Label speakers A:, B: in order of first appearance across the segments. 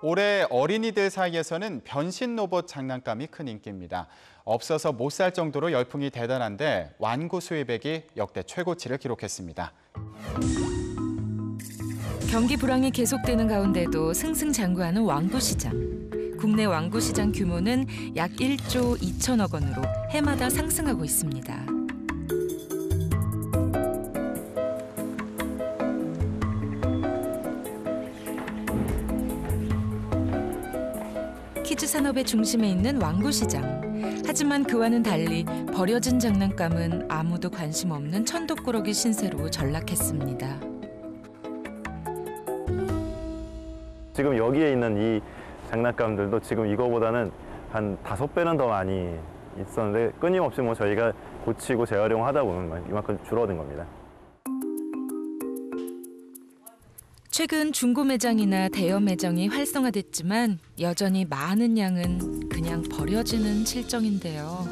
A: 올해 어린이들 사이에서는 변신 로봇 장난감이 큰 인기입니다. 없어서 못 살 정도로 열풍이 대단한데 완구 수입액이 역대 최고치를 기록했습니다.
B: 경기 불황이 계속되는 가운데도 승승장구하는 완구 시장. 국내 완구 시장 규모는 약 1조 2천억 원으로 해마다 상승하고 있습니다. 키즈 산업의 중심에 있는 완구 시장. 하지만 그와는 달리 버려진 장난감은 아무도 관심 없는 천덕꾸러기 신세로 전락했습니다.
C: 지금 여기에 있는 이 장난감들도 지금 이거보다는 한 5배는 더 많이 있었는데 끊임없이 저희가 고치고 재활용하다 보면 이만큼 줄어든 겁니다.
B: 최근 중고 매장이나 대여 매장이 활성화됐지만 여전히 많은 양은 그냥 버려지는 실정인데요.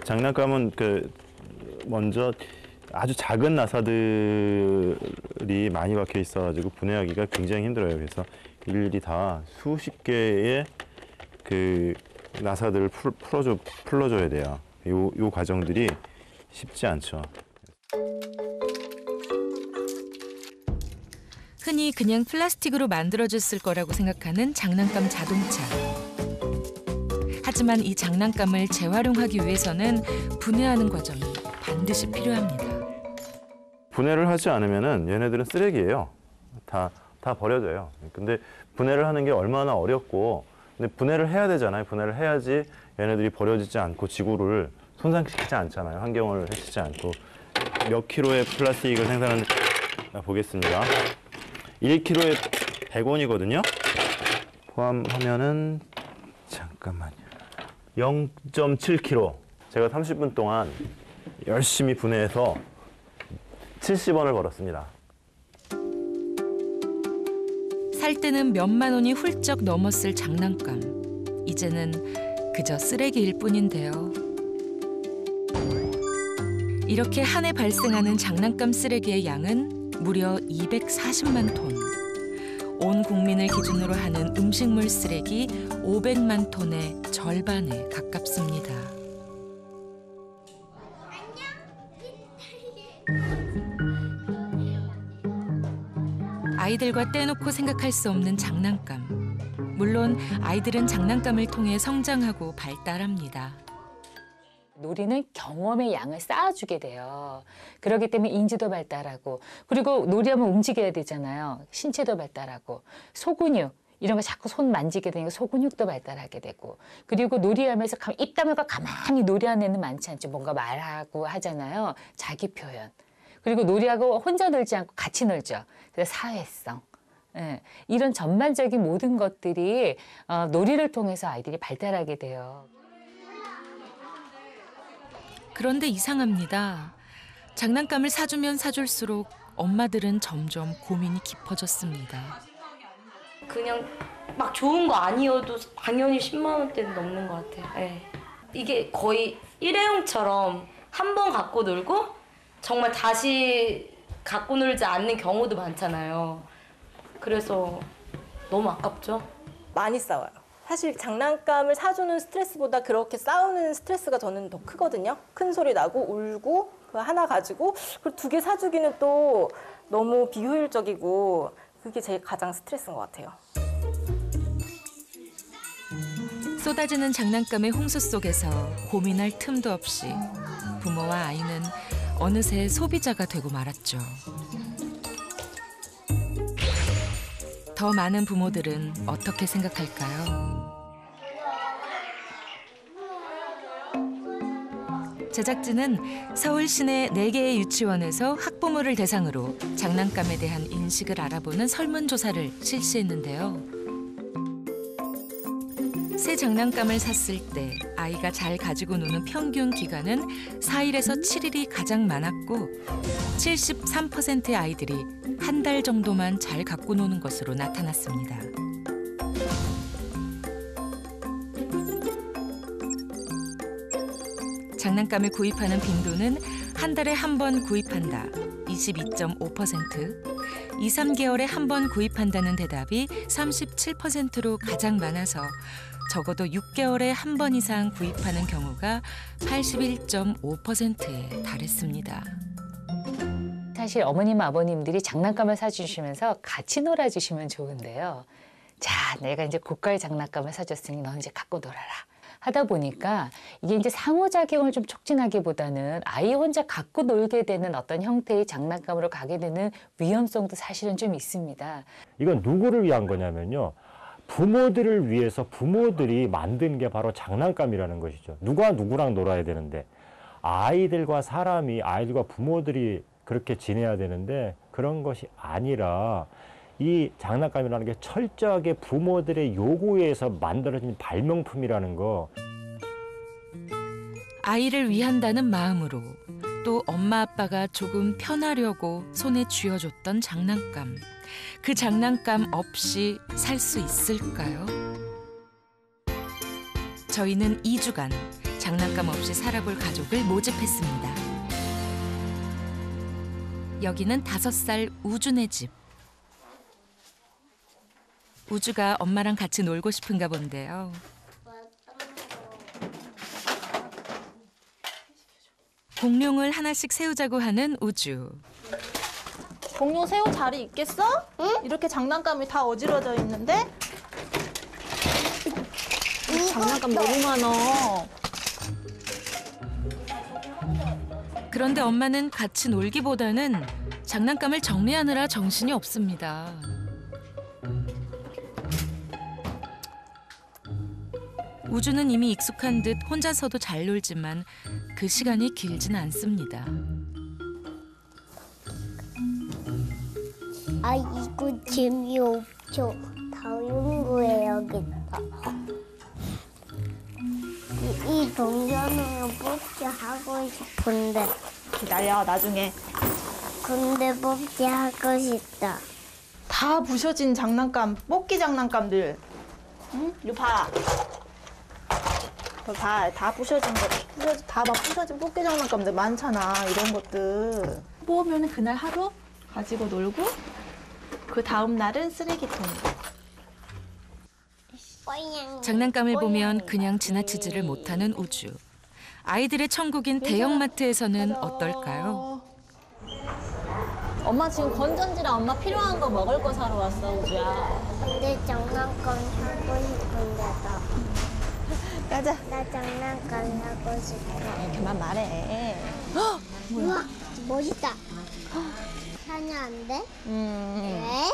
C: 장난감은 먼저 아주 작은 나사들이 많이 박혀 있어가지고 분해하기가 굉장히 힘들어요. 그래서 일일이 다 수십 개의 나사들을 풀어줘야 돼요. 요 과정들이 쉽지 않죠.
B: 흔히 그냥 플라스틱으로 만들어졌을 거라고 생각하는 장난감 자동차. 하지만 이 장난감을 재활용하기 위해서는 분해하는 과정이 반드시 필요합니다.
C: 분해를 하지 않으면은 얘네들은 쓰레기예요. 다 버려져요. 근데 분해를 하는 게 얼마나 어렵고, 근데 분해를 해야 되잖아요. 분해를 해야지 얘네들이 버려지지 않고 지구를 손상시키지 않잖아요. 환경을 해치지 않고. 몇 킬로의 플라스틱을 생산하는지 보겠습니다. 1kg에 100원이거든요. 포함하면은 잠깐만요. 0.7kg. 제가 30분 동안 열심히 분해해서 70원을 벌었습니다.
B: 살 때는 몇만 원이 훌쩍 넘었을 장난감. 이제는 그저 쓰레기일 뿐인데요. 이렇게 한 해 발생하는 장난감 쓰레기의 양은 무려 240만 톤. 온 국민을 기준으로 하는 음식물 쓰레기 500만 톤의 절반에 가깝습니다. 아이들과 떼놓고 생각할 수 없는 장난감. 물론 아이들은 장난감을 통해 성장하고 발달합니다.
D: 놀이는 경험의 양을 쌓아주게 돼요. 그렇기 때문에 인지도 발달하고, 그리고 놀이하면 움직여야 되잖아요. 신체도 발달하고, 소근육 이런 거 자꾸 손 만지게 되니까 소근육도 발달하게 되고, 그리고 놀이하면서 입 다물고 가만히 놀이하는 애는 많지 않죠. 뭔가 말하고 하잖아요. 자기 표현. 그리고 놀이하고 혼자 놀지 않고 같이 놀죠. 그래서 사회성. 예, 이런 전반적인 모든 것들이 놀이를 통해서 아이들이 발달하게 돼요.
B: 그런데 이상합니다. 장난감을 사주면 사줄수록 엄마들은 점점 고민이 깊어졌습니다.
E: 그냥 막 좋은 거 아니어도 당연히 10만 원대는 넘는 것 같아요. 네. 이게 거의 일회용처럼 한 번 갖고 놀고 정말 다시 갖고 놀지 않는 경우도 많잖아요. 그래서 너무 아깝죠.
F: 많이 싸워요. 사실 장난감을 사주는 스트레스보다 그렇게 싸우는 스트레스가 저는 더 크거든요. 큰 소리 나고 울고 그 하나 가지고 그리고 2개 사주기는 또 너무 비효율적이고 그게 제일 가장 스트레스인 것 같아요.
B: 쏟아지는 장난감의 홍수 속에서 고민할 틈도 없이 부모와 아이는 어느새 소비자가 되고 말았죠. 더 많은 부모들은 어떻게 생각할까요? 제작진은 서울 시내 4개의 유치원에서 학부모를 대상으로 장난감에 대한 인식을 알아보는 설문조사를 실시했는데요. 새 장난감을 샀을 때 아이가 잘 가지고 노는 평균 기간은 4일에서 7일이 가장 많았고 73%의 아이들이 한 달 정도만 잘 갖고 노는 것으로 나타났습니다. 장난감을 구입하는 빈도는 한 달에 한 번 구입한다 22.5%, 2, 3개월에 한 번 구입한다는 대답이 37%로 가장 많아서 적어도 6개월에 한 번 이상 구입하는 경우가 81.5%에 달했습니다.
D: 사실 어머님, 아버님들이 장난감을 사주시면서 같이 놀아주시면 좋은데요. 자, 내가 이제 고가의 장난감을 사줬으니 넌 이제 갖고 놀아라. 하다 보니까 이게 이제 상호작용을 좀 촉진하기보다는 아이 혼자 갖고 놀게 되는 어떤 형태의 장난감으로 가게 되는 위험성도 사실은 좀 있습니다.
G: 이건 누구를 위한 거냐면요. 부모들을 위해서 부모들이 만든 게 바로 장난감이라는 것이죠. 누가 누구랑 놀아야 되는데 아이들과 부모들이 그렇게 지내야 되는데 그런 것이 아니라 이 장난감이라는 게 철저하게 부모들의 요구에 의해서 만들어진 발명품이라는 거.
B: 아이를 위한다는 마음으로 또 엄마 아빠가 조금 편하려고 손에 쥐어줬던 장난감. 그 장난감 없이 살 수 있을까요? 저희는 2주간 장난감 없이 살아볼 가족을 모집했습니다. 여기는 5살 우주네 집. 우주가 엄마랑 같이 놀고 싶은가 본데요. 공룡을 하나씩 세우자고 하는 우주.
H: 공룡 세울 자리 있겠어? 응? 이렇게 장난감이 다 어지러져 있는데? 장난감 너무 많아.
B: 그런데 엄마는 같이 놀기보다는 장난감을 정리하느라 정신이 없습니다. 우주는 이미 익숙한 듯 혼자서도 잘 놀지만 그 시간이 길진 않습니다.
I: 아, 이거 재미없죠. 다른 거해야겠다. 이 동전으로 뽑기 하고 싶은데.
H: 기다려, 나중에.
I: 근데 뽑기 하고 싶다.
H: 다 부셔진 장난감, 뽑기 장난감들. 응? 이거 봐. 이거 봐, 다 부셔진 거. 다 막 부셔진 뽑기 장난감들 많잖아, 이런 것들. 뽑으면 그날 하루 가지고 놀고, 그 다음 날은 쓰레기통에.
B: 장난감을 보면 그냥 지나치지를 못하는 우주. 아이들의 천국인 대형마트에서는 어떨까요?
H: 엄마 지금 건전지랑 엄마 필요한 거 먹을 거 사러 왔어, 우주야.
I: 근데 장난감 사고 싶은데 나.
H: 가자.
I: 나 장난감 사고 싶어.
H: 그만 말해.
I: 우와, 멋있다. 사면 안 돼? 왜?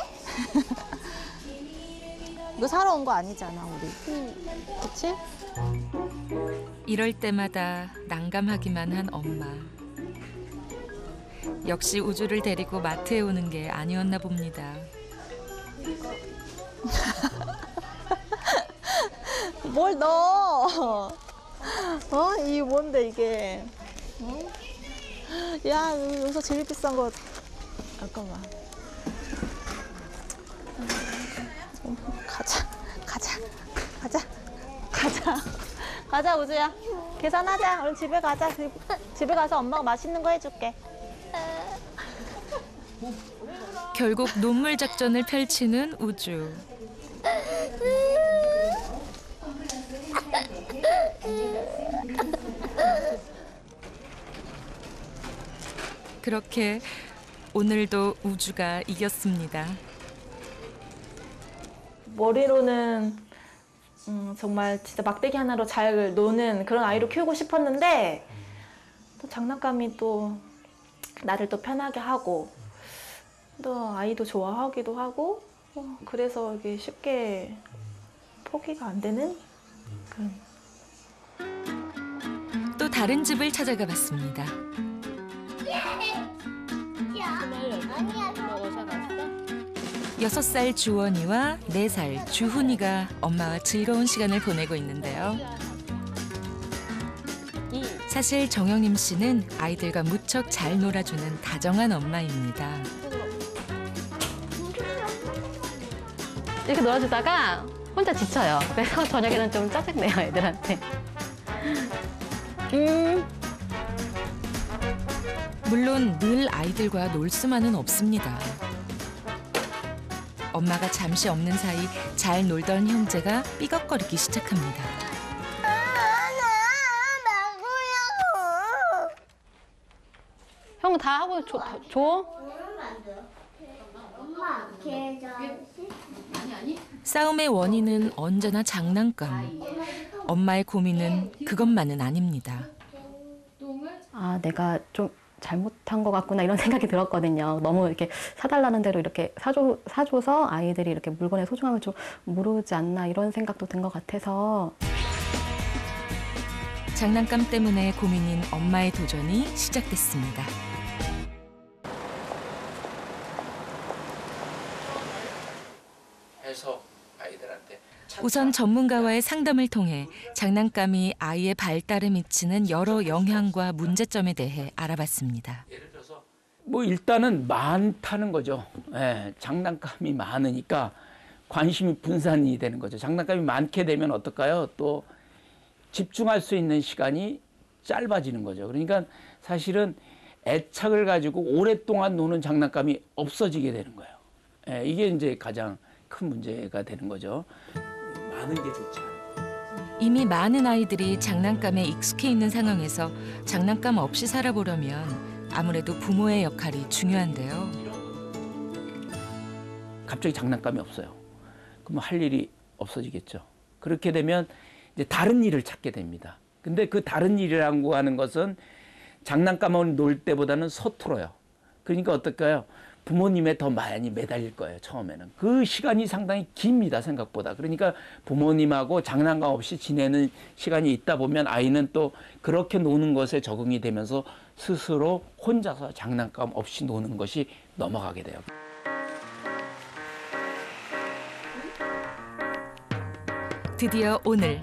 H: 이거 사러 온 거 아니잖아, 우리.
I: 응.
H: 그치?
B: 이럴 때마다 난감하기만 한 엄마. 역시 우주를 데리고 마트에 오는 게 아니었나 봅니다.
H: 뭘 넣어? 어? 이게 뭔데, 이게? 어? 야, 여기서 제일 비싼 거. 잠깐만. 가자, 우주야. 계산하자. 얼른 집에 가자. 집에 가서 엄마가 맛있는 거 해줄게.
B: 결국 눈물 작전을 펼치는 우주. 그렇게 오늘도 우주가 이겼습니다.
H: 머리로는 정말 진짜 막대기 하나로 잘 노는 그런 아이로 키우고 싶었는데 또 장난감이 또 나를 또 편하게 하고 또 아이도 좋아하기도 하고 그래서 이게 쉽게 포기가 안 되는 그런.
B: 또 다른 집을 찾아가 봤습니다. 여섯 살 주원이와 4살 주훈이가 엄마와 즐거운 시간을 보내고 있는데요. 사실 정영림 씨는 아이들과 무척 잘 놀아주는 다정한 엄마입니다.
J: 이렇게 놀아주다가 혼자 지쳐요. 그래서 저녁에는 좀 짜증내요, 애들한테.
B: 물론 늘 아이들과 놀 수만은 없습니다. 엄마가 잠시 없는 사이 잘 놀던 형제가 삐걱거리기 시작합니다.
J: 형 다 하고 줘?
B: 싸움의 원인은 언제나 장난감. 엄마의 고민은 그것만은 아닙니다.
J: 아, 내가 좀 잘못한 것 같구나 이런 생각이 들었거든요. 너무 이렇게 사달라는 대로 이렇게 사줘서 아이들이 이렇게 물건의 소중함을 좀 모르지 않나 이런 생각도 든 것 같아서.
B: 장난감 때문에 고민인 엄마의 도전이 시작됐습니다. 우선 전문가와의 상담을 통해 장난감이 아이의 발달에 미치는 여러 영향과 문제점에 대해 알아봤습니다.
K: 뭐 일단은 많다는 거죠. 예, 장난감이 많으니까 관심이 분산이 되는 거죠. 장난감이 많게 되면 어떨까요? 또 집중할 수 있는 시간이 짧아지는 거죠. 그러니까 사실은 애착을 가지고 오랫동안 노는 장난감이 없어지게 되는 거예요. 예, 이게 이제 가장 큰 문제가 되는 거죠. 많은 게 좋지 않아요.
B: 이미 많은 아이들이 장난감에 익숙해 있는 상황에서 장난감 없이 살아보려면 아무래도 부모의 역할이 중요한데요.
K: 갑자기 장난감이 없어요. 그럼 할 일이 없어지겠죠. 그렇게 되면 이제 다른 일을 찾게 됩니다. 근데 그 다른 일이라고 하는 것은 장난감을 놀 때보다는 서툴어요. 그러니까 어떨까요? 부모님에 더 많이 매달릴 거예요, 처음에는. 그 시간이 상당히 깁니다, 생각보다. 그러니까 부모님하고 장난감 없이 지내는 시간이 있다 보면 아이는 또 그렇게 노는 것에 적응이 되면서 스스로 혼자서 장난감 없이 노는 것이 넘어가게 돼요.
B: 드디어 오늘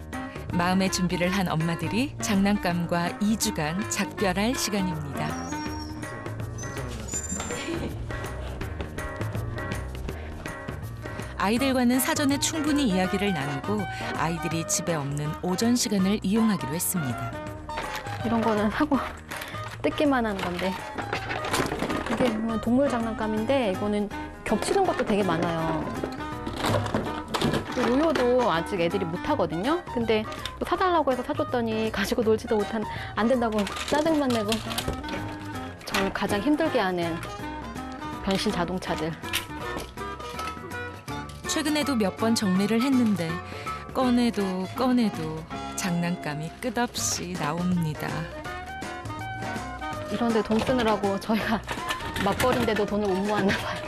B: 마음의 준비를 한 엄마들이 장난감과 2주간 작별할 시간입니다. 아이들과는 사전에 충분히 이야기를 나누고 아이들이 집에 없는 오전 시간을 이용하기로 했습니다.
J: 이런 거는 하고 뜯기만 하는 건데. 이게 동물 장난감인데 이거는 겹치는 것도 되게 많아요. 요요도 아직 애들이 못 하거든요. 근데 또 사달라고 해서 사줬더니 가지고 놀지도 못한, 안 된다고 짜증만 내고. 저를 가장 힘들게 하는 변신 자동차들.
B: 최근에도 몇 번 정리를 했는데 꺼내도 장난감이 끝없이 나옵니다.
J: 이런 데 돈 쓰느라고 저희가 맞벌이인데도 돈을 못 모았나 봐요.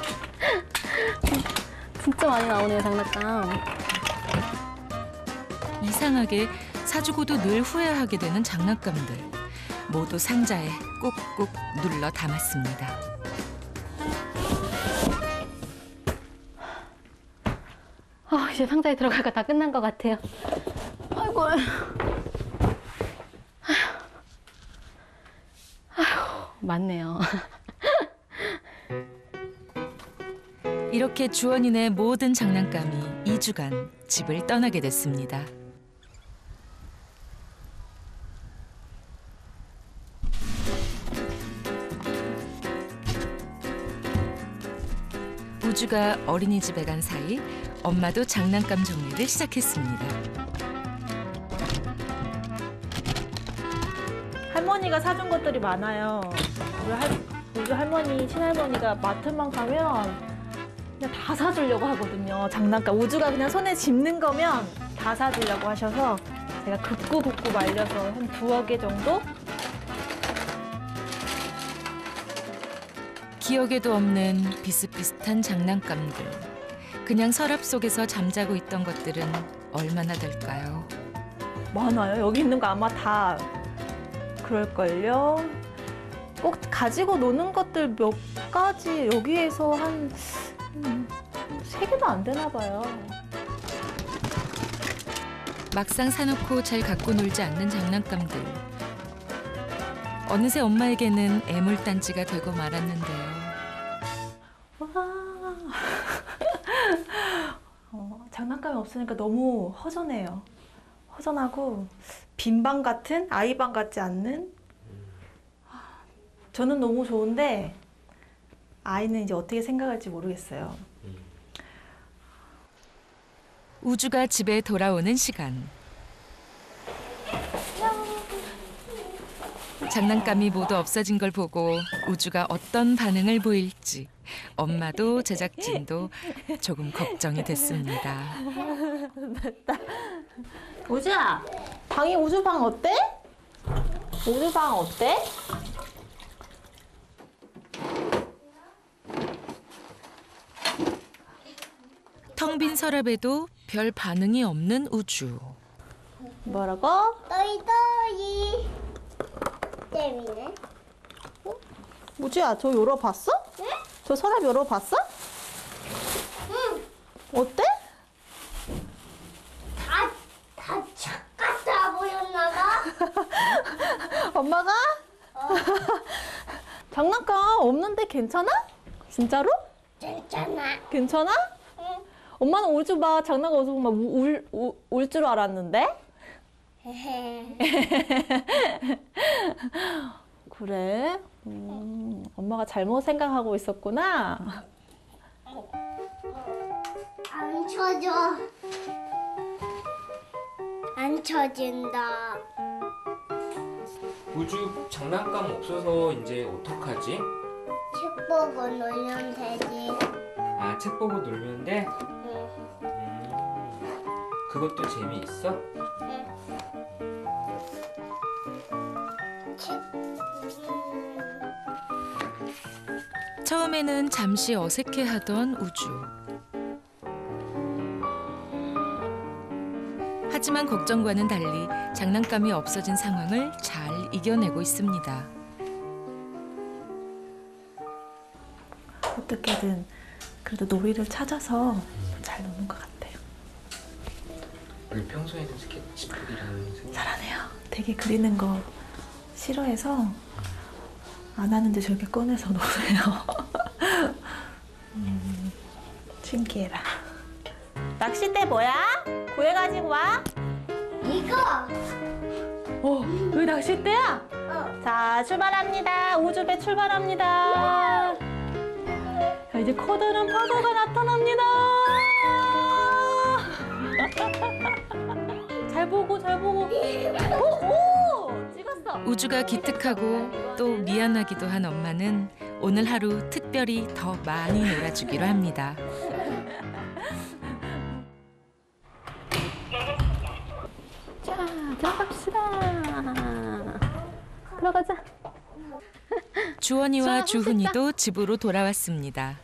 J: 진짜 많이 나오네요, 장난감.
B: 이상하게 사주고도 늘 후회하게 되는 장난감들. 모두 상자에 꾹꾹 눌러 담았습니다.
J: 이제 상자에 들어가니까 다 끝난 것 같아요. 아이고. 아휴, 많네요.
B: 이렇게 주원이네 모든 장난감이 2주간 집을 떠나게 됐습니다. 우주가 어린이집에 간 사이 엄마도 장난감 정리를 시작했습니다.
H: 할머니가 사준 것들이 많아요. 우리 할머니, 친할머니가 마트만 가면 그냥 다 사주려고 하거든요. 장난감. 우주가 그냥 손에 짚는 거면 다 사주려고 하셔서 제가 긋고 말려서 한 2억 개 정도?
B: 기억에도 없는 비슷비슷한 장난감들. 그냥 서랍 속에서 잠자고 있던 것들은 얼마나 될까요?
H: 많아요. 여기 있는 거 아마 다 그럴걸요. 꼭 가지고 노는 것들 몇 가지 여기에서 한 3개도 안 되나 봐요.
B: 막상 사놓고 잘 갖고 놀지 않는 장난감들. 어느새 엄마에게는 애물단지가 되고 말았는데요.
H: 장난감이 없으니까 너무 허전해요. 허전하고 빈방 같은, 아이방 같지 않는. 저는 너무 좋은데 아이는 이제 어떻게 생각할지 모르겠어요.
B: 우주가 집에 돌아오는 시간. 장난감이 모두 없어진 걸 보고 우주가 어떤 반응을 보일지 엄마도 제작진도 조금 걱정이 됐습니다.
H: 우주야, 방이 우주 방 어때? 우주 방 어때?
B: 텅 빈 서랍에도 별 반응이 없는 우주.
H: 뭐라고?
I: 또이또이. 재미네.
H: 우주야, 저 열어봤어?
I: 응?
H: 저 서랍 열어봤어?
I: 응.
H: 어때?
I: 다 착같아 보였나 봐.
H: 엄마가? 장난감 없는데 괜찮아? 진짜로?
I: 괜찮아.
H: 괜찮아?
I: 응.
H: 엄마는 우주 막 장난감 없으면 막 울 줄 알았는데? 그래? 엄마가 잘못 생각하고 있었구나.
I: 안 쳐져. 안 쳐진다.
L: 우주 장난감 없어서 이제 어떡하지?
I: 책 보고 놀면 되지.
L: 아, 책 보고 놀면 돼? 그것도 재미있어?
B: 처음에는 잠시 어색해하던 우주. 하지만 걱정과는 달리 장난감이 없어진 상황을 잘 이겨내고 있습니다.
H: 어떻게든 그래도 놀이를 찾아서 잘 노는 것 같아요.
L: 우리 평소에는 스케치북이랑 생각...
H: 잘하네요. 되게 그리는 거 싫어해서 안 하는데 저렇게 꺼내서 노네요. 신기해라. 낚싯대 뭐야? 구해가지고 와.
I: 이거.
H: 여기 낚싯대야? 자, 출발합니다. 우주배 출발합니다. 자, 이제 커다란 파도가 나타납니다. 잘 보고, 잘 보고. 오! 찍었어.
B: 우주가 기특하고 또 미안하기도 한 엄마는 오늘 하루 특별히 더 많이 놀아주기로 합니다.
J: 자, 들어갑시다. 들어가자.
B: 주원이와 주훈이도 집으로 돌아왔습니다.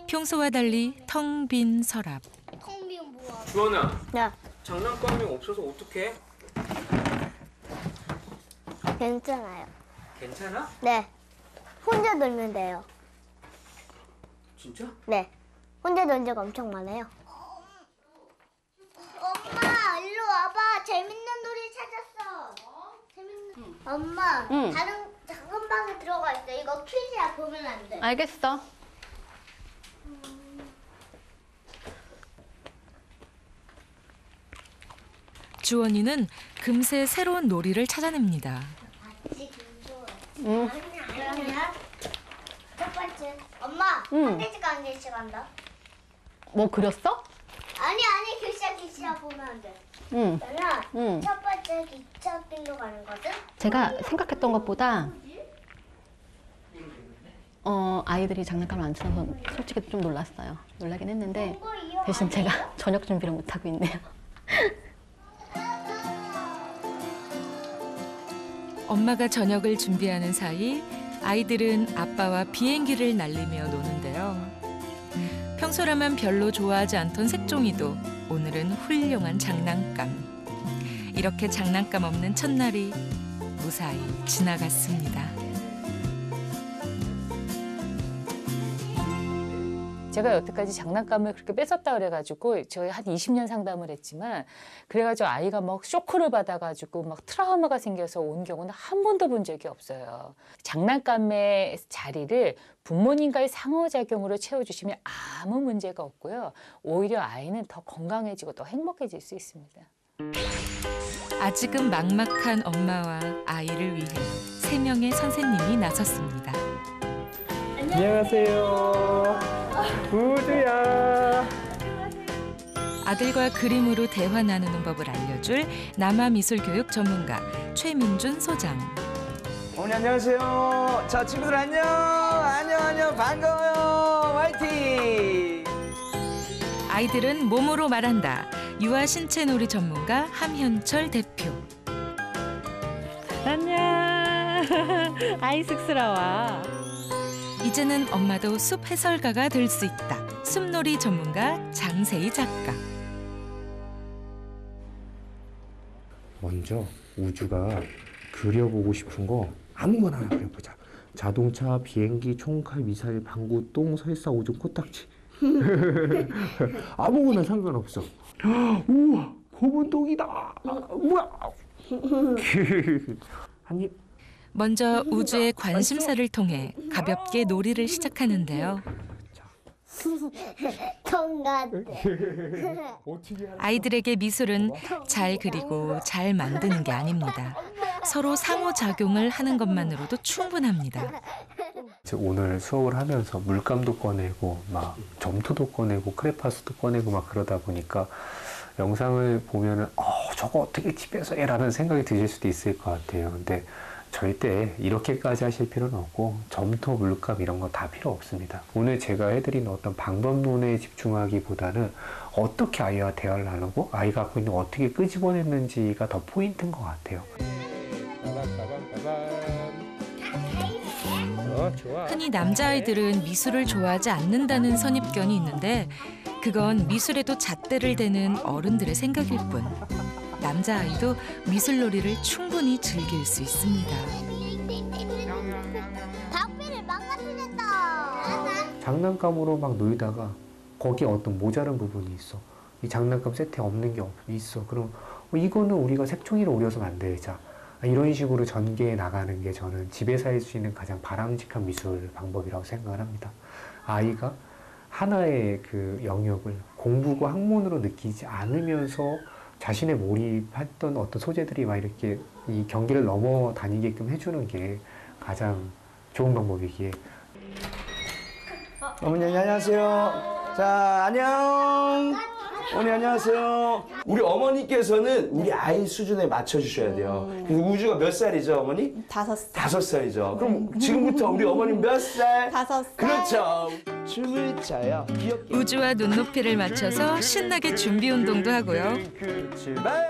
B: 평소와 달리 텅 빈 서랍.
I: 텅빈 뭐야?
L: 주원아,
I: 야,
L: 장난감이 없어서 어떡해?
I: 괜찮아요.
L: 괜찮아?
I: 네. 혼자 놀면 돼요.
L: 진짜?
I: 네. 혼자 논 적 엄청 많아요. 엄마, 일로 와봐. 재밌는 놀이 찾았어. 재밌는. 엄마, 다른 작은 방에 들어가 있어. 이거 퀴즈야. 보면 안 돼.
J: 알겠어.
B: 주원이는 금세 새로운 놀이를 찾아냅니다.
I: 그러면 첫 번째. 엄마, 한 대씩 한 개씩 한다.
J: 뭐 그렸어?
I: 아니, 글씨야 보면 안 돼.
J: 응.
I: 그러면 첫 번째 기차 빙도 가는 거든?
J: 제가 생각했던 것보다 아이들이 장난감을 안 쳐서 솔직히 좀 놀랐어요. 놀라긴 했는데 대신 제가 저녁 준비를 못 하고 있네요.
B: 엄마가 저녁을 준비하는 사이 아이들은 아빠와 비행기를 날리며 노는데요. 평소라면 별로 좋아하지 않던 색종이도 오늘은 훌륭한 장난감. 이렇게 장난감 없는 첫날이 무사히 지나갔습니다.
D: 제가 여태까지 장난감을 그렇게 뺏었다 그래가지고 저희 한 20년 상담을 했지만 그래가지고 아이가 막 쇼크를 받아가지고 막 트라우마가 생겨서 온 경우는 한 번도 본 적이 없어요. 장난감의 자리를 부모님과의 상호작용으로 채워주시면 아무 문제가 없고요. 오히려 아이는 더 건강해지고 더 행복해질 수 있습니다.
B: 아직은 막막한 엄마와 아이를 위해 3명의 선생님이 나섰습니다.
L: 안녕하세요.
B: 아들과 그림으로 대화 나누는 법을 알려줄 남아미술교육 전문가 최민준 소장.
M: 어머니 안녕하세요. 자, 친구들 안녕. 안녕 반가워요. 화이팅.
B: 아이들은 몸으로 말한다. 유아 신체놀이 전문가 함현철 대표.
N: 안녕. 아이 쑥스러워.
B: 이제는 엄마도 숲 해설가가 될 수 있다. 숲놀이 전문가 장세희 작가.
O: 먼저 우주가 그려보고 싶은 거 아무거나 하나 그려보자. 자동차, 비행기, 총칼, 미사일, 방구, 똥, 설사, 오줌, 코딱지. 아무거나 상관없어. 우와, 곰은 똥이다. 뭐야? 한 입.
B: 먼저 우주의 관심사를 통해 가볍게 놀이를 시작하는데요.
I: 통 같아.
B: 아이들에게 미술은 잘 그리고 잘 만드는 게 아닙니다. 서로 상호작용을 하는 것만으로도 충분합니다.
O: 오늘 수업을 하면서 물감도 꺼내고 막 점토도 꺼내고 크레파스도 꺼내고 막 그러다 보니까 영상을 보면은 저거 어떻게 집에서 해라는 생각이 드실 수도 있을 것 같아요. 근데 절대 이렇게까지 하실 필요는 없고 점토, 물감 이런 거 다 필요 없습니다. 오늘 제가 해드린 어떤 방법론에 집중하기보다는 어떻게 아이와 대화를 나누고 아이가 갖고 있는 어떻게 끄집어냈는지가 더 포인트인 것 같아요.
B: 흔히 남자아이들은 미술을 좋아하지 않는다는 선입견이 있는데 그건 미술에도 잣대를 대는 어른들의 생각일 뿐. 남자아이도 미술놀이를 충분히 즐길 수 있습니다.
I: 박비를 망가뜨렸다.
O: 장난감으로 막 놀다가 거기에 어떤 모자란 부분이 있어. 이 장난감 세트에 없는 게 있어. 그럼 이거는 우리가 색종이로 오려서 만들자. 이런 식으로 전개해 나가는 게 저는 집에서 할 수 있는 가장 바람직한 미술 방법이라고 생각을 합니다. 아이가 하나의 그 영역을 공부고 학문으로 느끼지 않으면서 자신의 몰입했던 어떤 소재들이 막 이렇게 이 경계를 넘어다니게끔 해주는 게 가장 좋은 방법이기에.
M: 어머니 안녕하세요. 자, 안녕. 어머니 안녕하세요. 우리 어머니께서는 우리 아이 수준에 맞춰주셔야 돼요. 그래서 우주가 몇 살이죠, 어머니?
H: 5살.
M: 5살이죠. 그럼 지금부터 우리 어머니 몇 살?
H: 5살.
M: 그렇죠. 춤을 춰요. 귀엽게.
B: 우주와 눈높이를 맞춰서 신나게 준비 운동도 하고요.
M: 출발.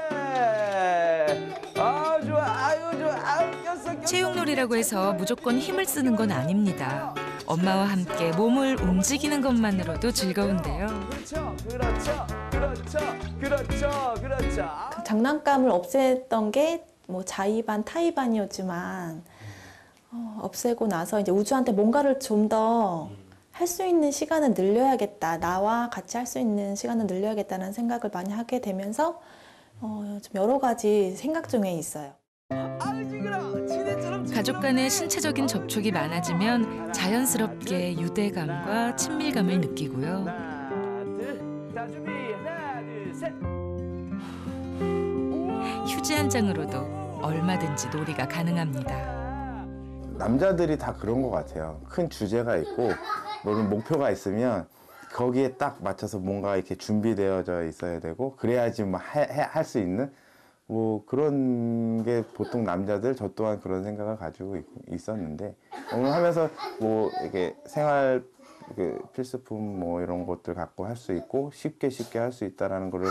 M: 아 좋아. 아유 좋아. 아유 꼈어.
B: 체육놀이라고 해서 무조건 힘을 쓰는 건 아닙니다. 엄마와 함께 몸을 움직이는 것만으로도 즐거운데요.
M: 그렇죠.
H: 그 장난감을 없앴던 게 뭐 자의반, 타의반이었지만 없애고 나서 이제 우주한테 뭔가를 좀 더 할 수 있는 시간을 늘려야겠다. 나와 같이 할 수 있는 시간을 늘려야겠다는 생각을 많이 하게 되면서 좀 여러 가지 생각 중에 있어요.
B: 가족 간의 신체적인 접촉이 많아지면 자연스럽게 유대감과 친밀감을 느끼고요.
M: 자 준비 하나 둘 셋.
B: 휴지 한 장으로도 얼마든지 놀이가 가능합니다.
P: 남자들이 다 그런 것 같아요. 큰 주제가 있고 뭐는 목표가 있으면 거기에 딱 맞춰서 뭔가 이렇게 준비되어져 있어야 되고 그래야지 뭐 할 수 있는 뭐 그런 게 보통 남자들, 저 또한 그런 생각을 가지고 있었는데 오늘 하면서 뭐 이렇게 생활 그 필수품 뭐 이런 것들 갖고 할 수 있고 쉽게 할 수 있다라는 거를.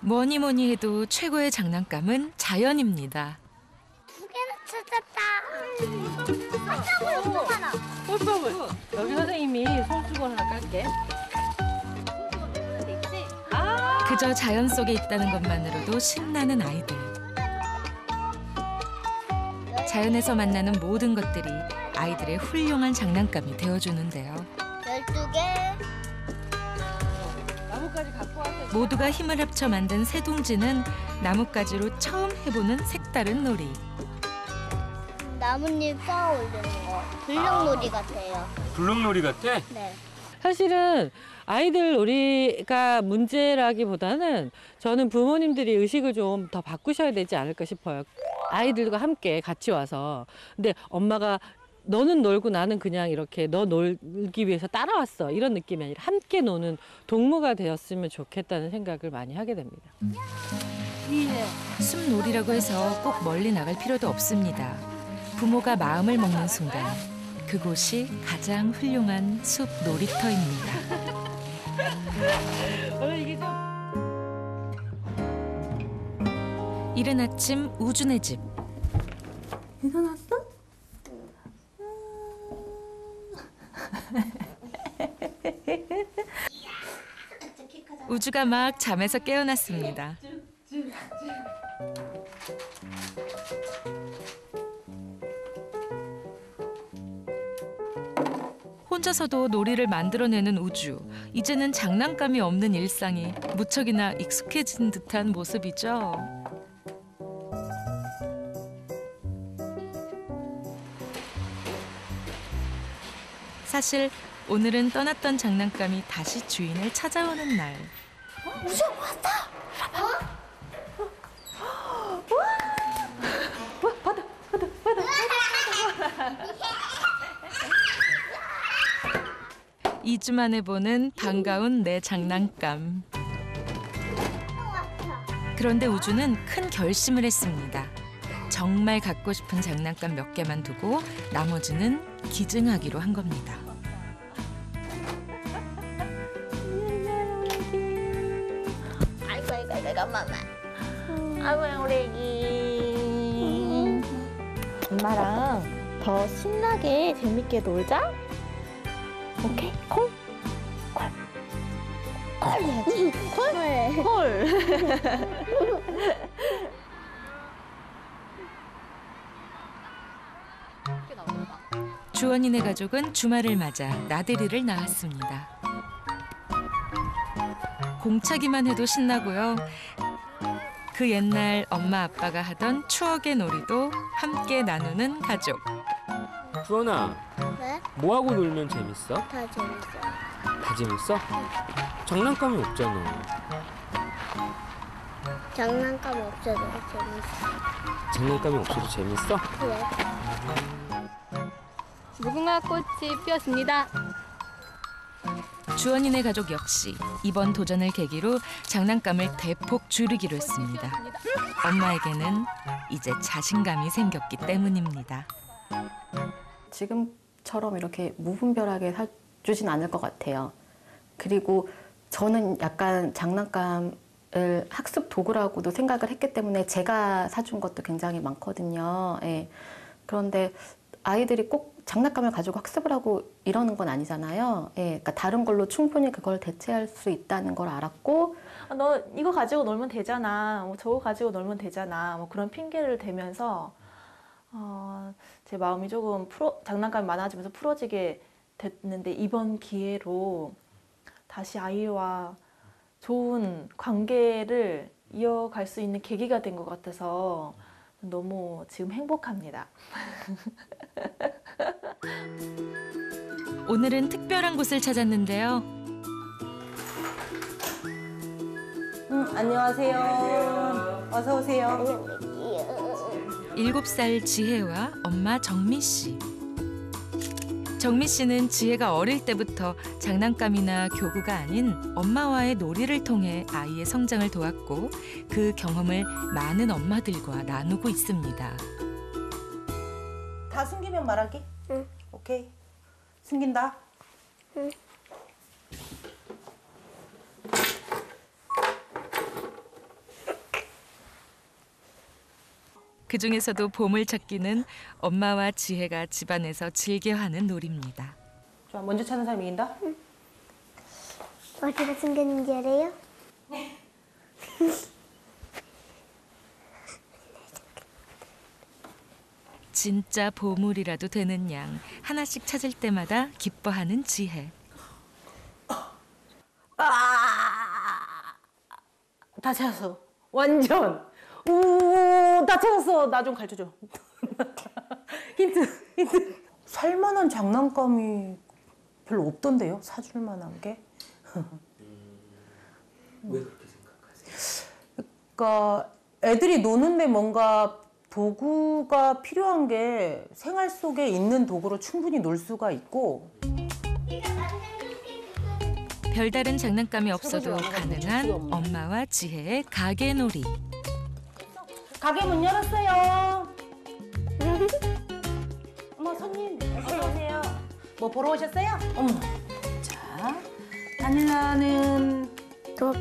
B: 뭐니 뭐니 해도 최고의 장난감은 자연입니다.
I: 2개나 찾았다. 꽃다발 엄청 많아.
N: 꽃다발. 여기 선생님이 손수건 하나 깔게.
B: 그저 자연 속에 있다는 것만으로도 신나는 아이들. 자연에서 만나는 모든 것들이 아이들의 훌륭한 장난감이 되어주는데요.
I: 12개.
N: 나뭇가지 갖고 왔어.
B: 모두가 힘을 합쳐 만든 새둥지는 나뭇가지로 처음 해보는 색다른 놀이.
I: 나뭇잎 쌓아 올리는 거. 블록놀이 같아요.
L: 블록놀이 같아?
I: 네.
N: 사실은 아이들 놀이가 문제라기보다는 저는 부모님들이 의식을 좀 더 바꾸셔야 되지 않을까 싶어요. 아이들과 함께 같이 와서 근데 엄마가 너는 놀고 나는 그냥 이렇게 너 놀기 위해서 따라왔어 이런 느낌이 아니라 함께 노는 동무가 되었으면 좋겠다는 생각을 많이 하게 됩니다.
B: 숲놀이라고 해서 꼭 멀리 나갈 필요도 없습니다. 부모가 마음을 먹는 순간 그곳이 가장 훌륭한 숲 놀이터입니다. 이른 아침 우준의 집.
H: 일어났어?
B: 우주가 막 잠에서 깨어났습니다. 혼자서도 놀이를 만들어내는 우주. 이제는 장난감이 없는 일상이 무척이나 익숙해진 듯한 모습이죠. 사실 오늘은 떠났던 장난감이 다시 주인을 찾아오는 날.
I: 우주 왔다.
B: 받아. 2주 만에 보는 반가운 내 장난감. 그런데 우주는 큰 결심을 했습니다. 정말 갖고 싶은 장난감 몇 개만 두고 나머지는 기증하기로 한 겁니다.
I: 아이고 엄마. 아이고 우리 애기.
H: 엄마랑 더 신나게 재밌게 놀자. 오케이? 콜? 콜. 콜 해야지. 콜? 콜.
B: 주원이네 가족은 주말을 맞아 나들이를 나왔습니다. 공차기만 해도 신나고요. 그 옛날 엄마 아빠가 하던 추억의 놀이도 함께 나누는 가족.
L: 주원아,
I: 왜?
L: 뭐하고 놀면 재밌어?
I: 다 재밌어.
L: 다 재밌어? 장난감이 없잖아.
I: 장난감 없어도 재밌어.
L: 장난감이 없어도 재밌어?
I: 그래.
Q: 무궁화 꽃이 피었습니다.
B: 주원이네 가족 역시 이번 도전을 계기로 장난감을 대폭 줄이기로 했습니다. 엄마에게는 이제 자신감이 생겼기 때문입니다.
J: 지금처럼 이렇게 무분별하게 사주진 않을 것 같아요. 그리고 저는 약간 장난감을 학습 도구라고도 생각을 했기 때문에 제가 사준 것도 굉장히 많거든요. 예. 그런데 아이들이 꼭 장난감을 가지고 학습을 하고 이러는 건 아니잖아요. 예, 그러니까 다른 걸로 충분히 그걸 대체할 수 있다는 걸 알았고,
H: 너 이거 가지고 놀면 되잖아. 뭐 저거 가지고 놀면 되잖아. 뭐 그런 핑계를 대면서 제 마음이 조금 장난감이 많아지면서 풀어지게 됐는데 이번 기회로 다시 아이와 좋은 관계를 이어갈 수 있는 계기가 된 것 같아서 너무 지금 행복합니다.
B: 오늘은 특별한 곳을 찾았는데요.
H: 안녕하세요. 어서 오세요.
B: 7살 지혜와 엄마 정미 씨. 정미 씨는 지혜가 어릴 때부터 장난감이나 교구가 아닌 엄마와의 놀이를 통해 아이의 성장을 도왔고 그 경험을 많은 엄마들과 나누고 있습니다.
R: 다 숨기면 말하기? 응. 오케이. 숨긴다.
I: 응.
B: 그 중에서도 보물찾기는 엄마와 지혜가 집안에서 즐겨하는 놀이입니다.
R: 좋아, 먼저 찾는 사람이 이긴다?
I: 응. 어디가 숨겼는지 알아요?
B: 진짜 보물이라도 되는 양 하나씩 찾을 때마다 기뻐하는 지혜.
R: 다 찾았어. 완전. 다 찾았어. 나 좀 가르쳐줘. 힌트. 살만한 장난감이 별로 없던데요? 사줄 만한 게?
L: 왜 그렇게 생각하세요?
R: 그러니까 애들이 노는데 뭔가 도구가 필요한 게 생활 속에 있는 도구로 충분히 놀 수가 있고
B: 별다른 장난감이 없어도 가능한 엄마와 지혜의 가게놀이.
R: 가게 문 열었어요. 어머 손님 어서 오세요. 뭐 보러 오셨어요? 어머. 자, 바닐라는 또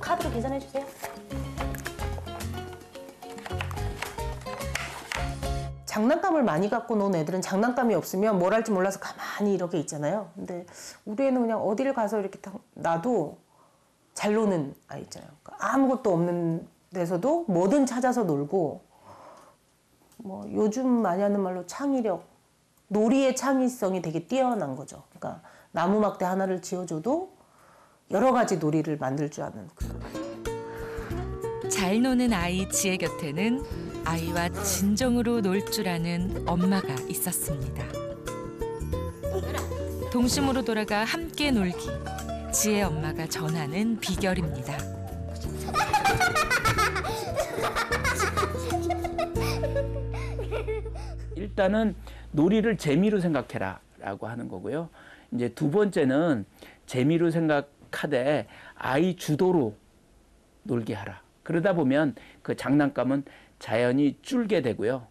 R: 카드로 계산해 주세요. 장난감을 많이 갖고 논 애들은 장난감이 없으면 뭘 할지 몰라서 가만히 이렇게 있잖아요. 근데 우리 애는 그냥 어디를 가서 이렇게 딱 놔도 잘 노는 아이 있잖아요. 그러니까 아무것도 없는 데서도 뭐든 찾아서 놀고, 뭐 요즘 많이 하는 말로 창의력, 놀이의 창의성이 되게 뛰어난 거죠. 그러니까 나무 막대 하나를 지어줘도 여러 가지 놀이를 만들 줄 아는
B: 잘 노는 아이 지혜 곁에는 아이와 진정으로 놀 줄 아는 엄마가 있었습니다. 동심으로 돌아가 함께 놀기. 지혜 엄마가 전하는 비결입니다.
K: 일단은 놀이를 재미로 생각해라 라고 하는 거고요. 이제 두 번째는 재미로 생각하되 아이 주도로 놀게 하라. 그러다 보면 그 장난감은 자연히 줄게 되고요.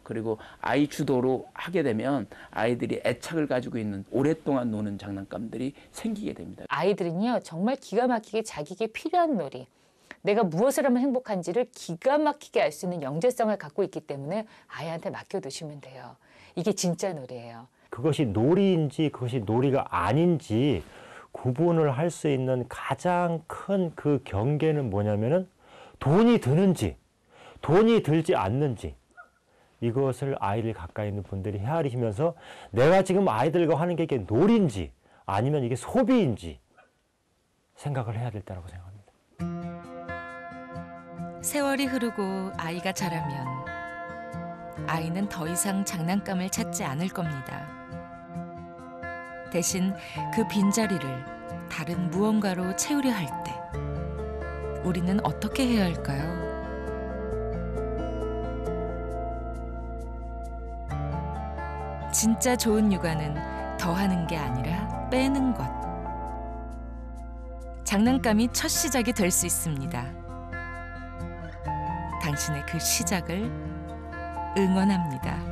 K: 그리고 아이 주도로 하게 되면 아이들이 애착을 가지고 있는 오랫동안 노는 장난감들이 생기게 됩니다.
D: 아이들은요 정말 기가 막히게 자기에게 필요한 놀이, 내가 무엇을 하면 행복한지를 기가 막히게 알 수 있는 영재성을 갖고 있기 때문에 아이한테 맡겨두시면 돼요. 이게 진짜 놀이에요.
G: 그것이 놀이인지 그것이 놀이가 아닌지 구분을 할 수 있는 가장 큰 그 경계는 뭐냐면은 돈이 드는지 돈이 들지 않는지, 이것을 아이들 가까이 있는 분들이 헤아리시면서 내가 지금 아이들과 하는 게 이게 놀인지 아니면 이게 소비인지 생각을 해야 될 때라고 생각합니다.
B: 세월이 흐르고 아이가 자라면 아이는 더 이상 장난감을 찾지 않을 겁니다. 대신 그 빈자리를 다른 무언가로 채우려 할 때 우리는 어떻게 해야 할까요? 진짜 좋은 육아는 더하는 게 아니라 빼는 것. 장난감이 첫 시작이 될 수 있습니다. 당신의 그 시작을 응원합니다.